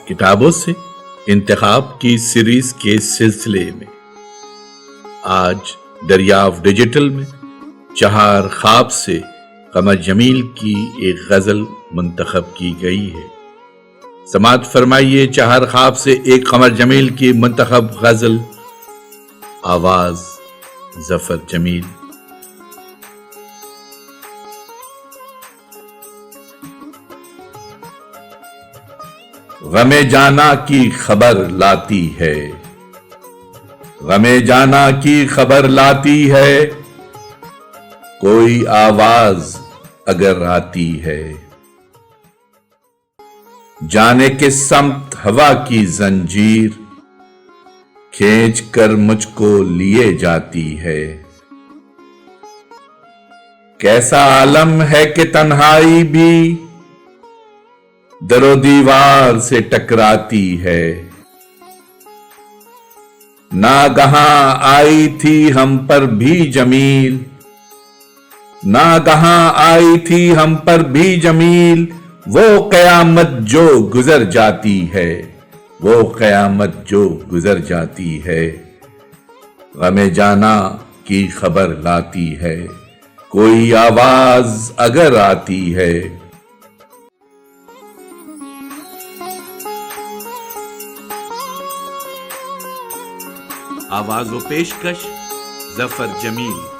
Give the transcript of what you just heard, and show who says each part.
Speaker 1: کتابوں سے انتخاب کی سیریز کے سلسلے میں آج دریافت ڈیجیٹل میں چہار خواب سے قمر جمیل کی ایک غزل منتخب کی گئی ہے۔ سماعت فرمائیے چہار خواب سے ایک قمر جمیل کی منتخب غزل، آواز ظفر جمیل۔ غم جانا کی خبر لاتی ہے، غم جانا کی خبر لاتی ہے، کوئی آواز اگر آتی ہے، جانے کے سمت ہوا کی زنجیر کھینچ کر مجھ کو لیے جاتی ہے۔ کیسا عالم ہے کہ تنہائی بھی در و دیوار سے ٹکراتی ہے، ناگہاں آئی تھی ہم پر بھی جمیل، ناگہاں آئی تھی ہم پر بھی جمیل، وہ قیامت جو گزر جاتی ہے، وہ قیامت جو گزر جاتی ہے، غم جانا کی خبر لاتی ہے، کوئی آواز اگر آتی ہے۔ آواز و پیشکش ظفر جمیل۔